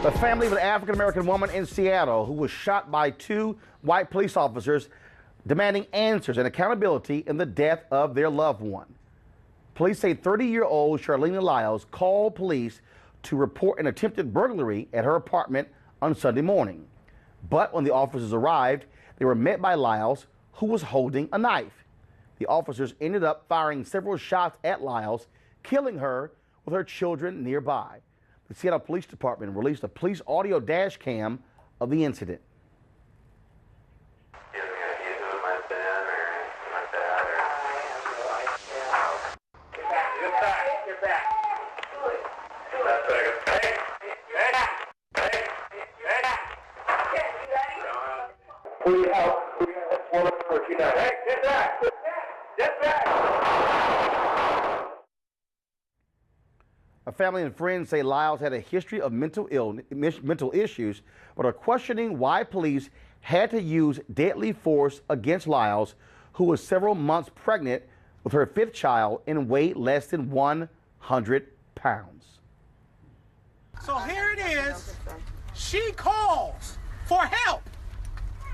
The family of an African-American woman in Seattle who was shot by two white police officers demanding answers and accountability in the death of their loved one. Police say 30-year-old Charlene Lyles called police to report an attempted burglary at her apartment on Sunday morning. But when the officers arrived, they were met by Lyles, who was holding a knife. The officers ended up firing several shots at Lyles, killing her with her children nearby. The Seattle Police Department released a police audio dash cam of the incident. A family and friends say Lyles had a history of mental issues, but are questioning why police had to use deadly force against Lyles, who was several months pregnant with her fifth child and weighed less than 100 pounds. So here it is. She calls for help.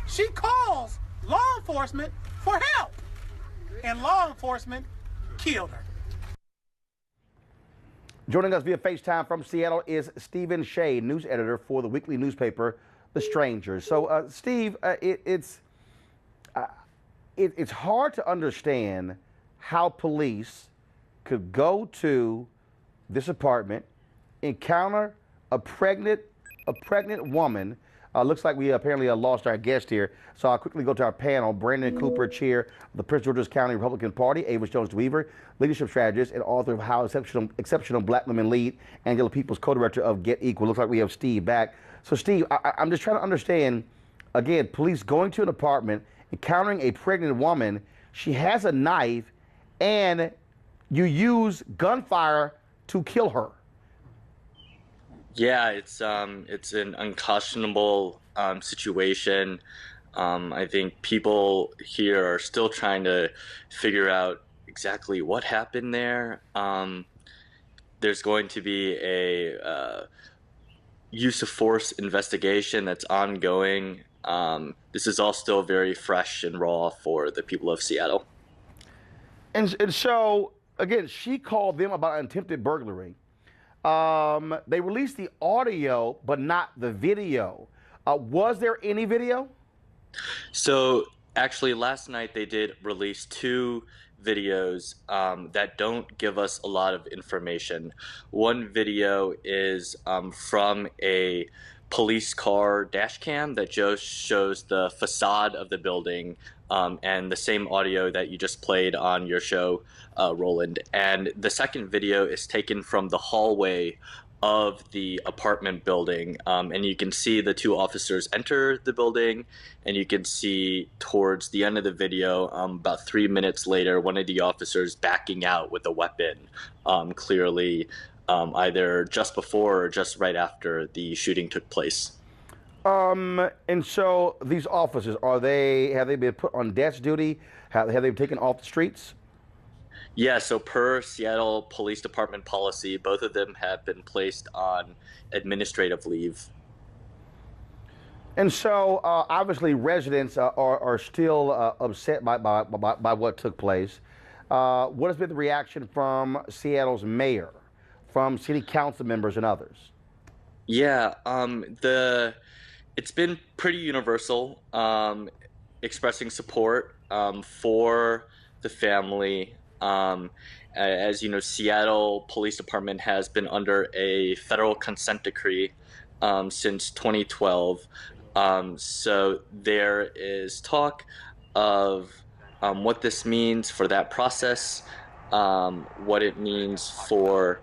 She calls law enforcement for help. And law enforcement killed her. Joining us via FaceTime from Seattle is Stephen Shea, news editor for the weekly newspaper, The Stranger. So, Steve, it's hard to understand how police could go to this apartment, encounter a pregnant woman. Looks like we apparently lost our guest here. So I'll quickly go to our panel. Brandon Cooper, chair of the Prince George's County Republican Party. Ava Jones-Weaver, leadership strategist and author of How Exceptional Black Women Lead. Angela Peoples, co-director of Get Equal. Looks like we have Steve back. So Steve, I'm just trying to understand, again, police going to an apartment, encountering a pregnant woman. She has a knife, and you use gunfire to kill her. Yeah, it's an unconscionable situation. I think people here are still trying to figure out exactly what happened there. There's going to be a use of force investigation that's ongoing. This is all still very fresh and raw for the people of Seattle. And so, again, she called them about an attempted burglary. They released the audio, but not the video. Was there any video? So actually last night they did release two videos that don't give us a lot of information. One video is from a police car dash cam that just shows the facade of the building, and the same audio that you just played on your show, Roland. And the second video is taken from the hallway of the apartment building, and you can see the two officers enter the building, and you can see towards the end of the video, about 3 minutes later, one of the officers backing out with a weapon, clearly either just before or just right after the shooting took place. And so these officers, have they been put on desk duty? Have they been taken off the streets? Yeah, so per Seattle Police Department policy, both of them have been placed on administrative leave. And so obviously residents are still upset by what took place. What has been the reaction from Seattle's mayor, from city council members and others? Yeah, it's been pretty universal, expressing support for the family. As you know, Seattle Police Department has been under a federal consent decree since 2012. So there is talk of what this means for that process, what it means for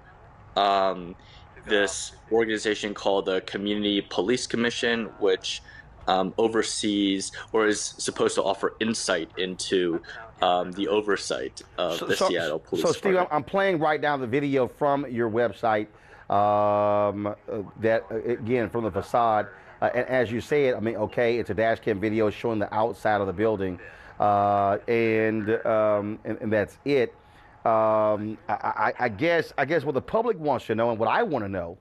this organization called the Community Police Commission, which oversees or is supposed to offer insight into the oversight of the Seattle Police Department. So, Steve, I'm playing right now the video from your website, that, again, from the facade. And as you say it, I mean, okay, it's a dash cam video showing the outside of the building, and that's it. I guess what the public wants to know and what I want to know,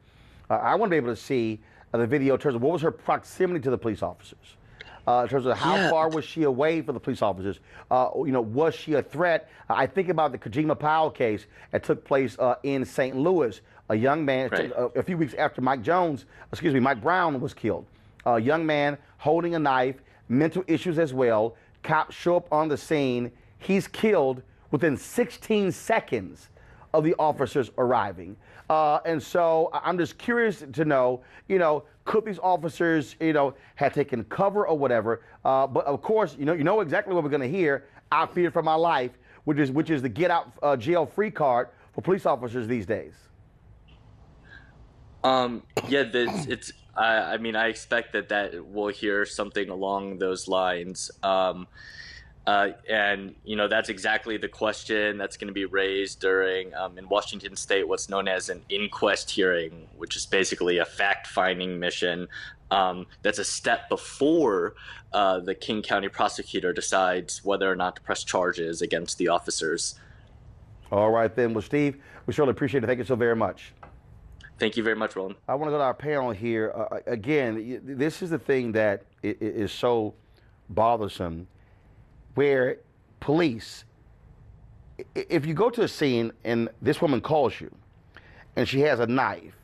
I want to be able to see the video in terms of what was her proximity to the police officers. In terms of how far was she away from the police officers? Was she a threat? I think about the Kojima Powell case that took place in St. Louis. A young man, a few weeks after Mike Brown was killed. A young man holding a knife, mental issues as well. Cops show up on the scene. He's killed within 16 seconds of the officers arriving. And so I'm just curious to know, could these officers, have taken cover or whatever? But of course, you know exactly what we're going to hear. I fear for my life, which is the get out jail free card for police officers these days. I expect that we'll hear something along those lines. And that's exactly the question that's going to be raised during, in Washington State, what's known as an inquest hearing, which is basically a fact-finding mission. That's a step before the King County prosecutor decides whether or not to press charges against the officers. All right, then. Well, Steve, we surely appreciate it. Thank you so very much. Thank you very much, Roland. I want to go to our panel here. Again, this is the thing that is so bothersome, where police, if you go to a scene and this woman calls you and she has a knife,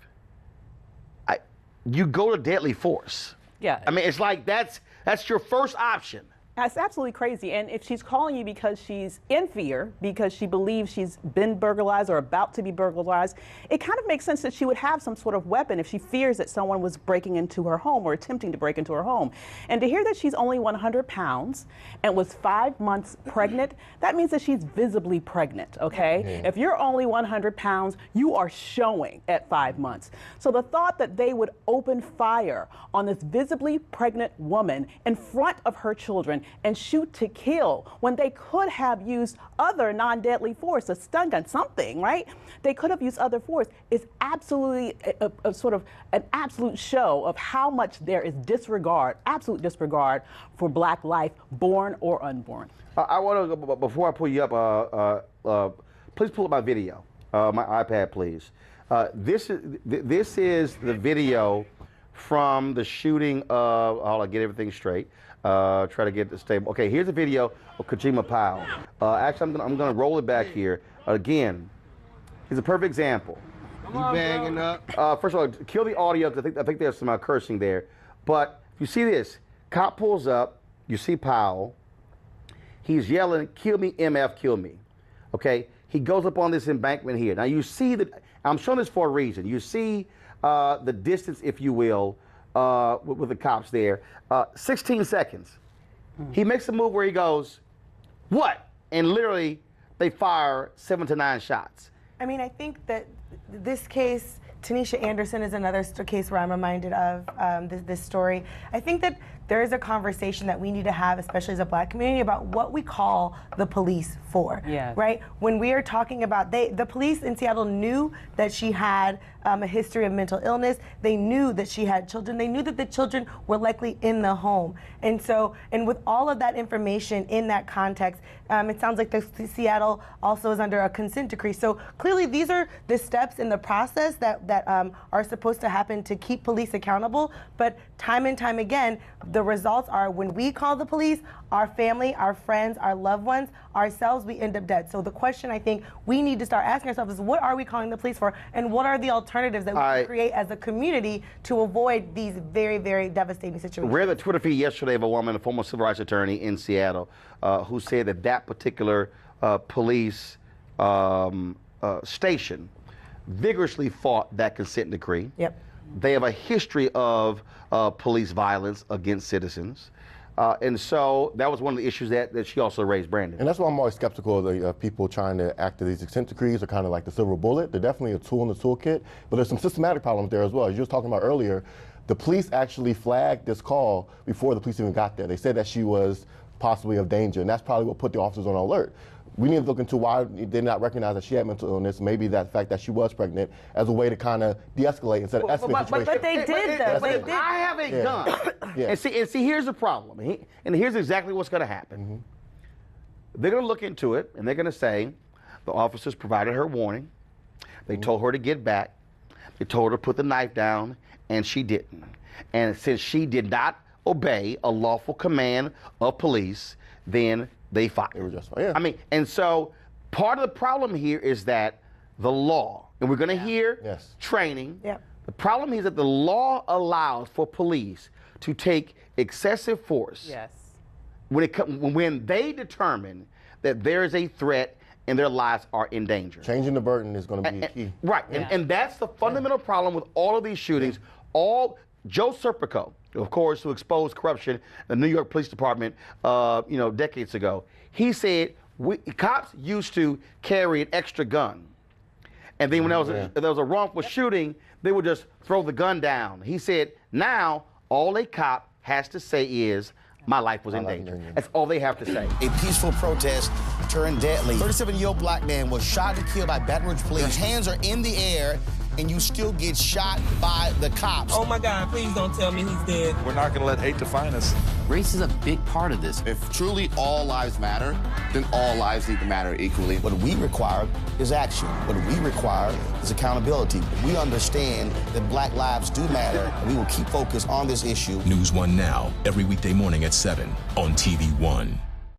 you go to deadly force. Yeah. I mean, it's like that's your first option. That's absolutely crazy. And if she's calling you because she's in fear, because she believes she's been burglarized or about to be burglarized, it kind of makes sense that she would have some sort of weapon if she fears that someone was breaking into her home or attempting to break into her home. And to hear that she's only 100 pounds and was 5 months pregnant, that means that she's visibly pregnant, okay? Yeah. If you're only 100 pounds, you are showing at 5 months. So the thought that they would open fire on this visibly pregnant woman in front of her children and shoot to kill when they could have used other non-deadly force, a stun gun, something, right? They could have used other force, is absolutely a sort of an absolute show of how much there is disregard, absolute disregard for Black life, born or unborn. I want to go, before I pull you up, please pull up my video, my iPad, please. This is the video from the shooting of, I'll get everything straight. Try to get it stable. Okay, here's a video of Kojima Powell. Actually, I'm gonna roll it back here. Again, he's a perfect example. You bagging up? First of all, kill the audio because I think there's some cursing there. But you see this, cop pulls up. You see Powell. He's yelling, "Kill me, MF, kill me." Okay, he goes up on this embankment here. Now you see that. I'm showing this for a reason. You see the distance, if you will, with the cops there. 16 seconds. He makes a move where he goes, "What?" And literally, they fire 7 to 9 shots. I mean, I think that this case, Tanisha Anderson is another case where I'm reminded of this story. I think that there is a conversation that we need to have, especially as a Black community, about what we call the police for, right? When we are talking about, the police in Seattle knew that she had a history of mental illness. They knew that she had children. They knew that the children were likely in the home. And so, and with all of that information in that context, it sounds like the Seattle also is under a consent decree. So clearly these are the steps in the process that are supposed to happen to keep police accountable. But time and time again, the results are when we call the police, our family, our friends, our loved ones, ourselves, we end up dead. So the question I think we need to start asking ourselves is, what are we calling the police for? And what are the alternatives that we can create as a community to avoid these very, very devastating situations? We read the Twitter feed yesterday of a woman, a former civil rights attorney in Seattle, who said that particular police station vigorously fought that consent decree. Yep. They have a history of police violence against citizens. And so that was one of the issues that she also raised, Brandon. And that's why I'm always skeptical of the people trying to act these consent decrees are kind of like the silver bullet. They're definitely a tool in the toolkit, but there's some systematic problems there as well. As you were talking about earlier, the police actually flagged this call before the police even got there. They said that she was possibly of danger, and that's probably what put the officers on alert. We need to look into why they did not recognize that she had mental illness, maybe that fact that she was pregnant, as a way to kind of de-escalate instead of escalate the situation. But they did, though. But I have a gun. And see, here's the problem. And here's exactly what's going to happen. They're going to look into it, and they're going to say the officers provided her warning. They told her to get back. It told her to put the knife down, and she didn't. And since she did not obey a lawful command of police, then they fired. They were just fired. Yeah. I mean, and so part of the problem here is that the law, and we're going to hear training. Yep. The problem is that the law allows for police to take excessive force. Yes. When they determine that there is a threat and their lives are in danger. Changing the burden is going to be key. Right, and that's the fundamental problem with all of these shootings. Joe Serpico, of course, who exposed corruption in the New York Police Department, decades ago. He said cops used to carry an extra gun, and then when there was a wrongful shooting, they would just throw the gun down. He said now all a cop has to say is, my life was in danger. That's all they have to say. A peaceful protest turned deadly. 37-year-old black man was shot and killed by Baton Rouge police. Your hands are in the air, and you still get shot by the cops. Oh my God, please don't tell me he's dead. We're not gonna let hate define us. Race is a big part of this. If truly all lives matter, then all lives need to matter equally. What we require is action. What we require is accountability. We understand that black lives do matter, and we will keep focused on this issue. NewsOne Now, every weekday morning at 7 on TV1.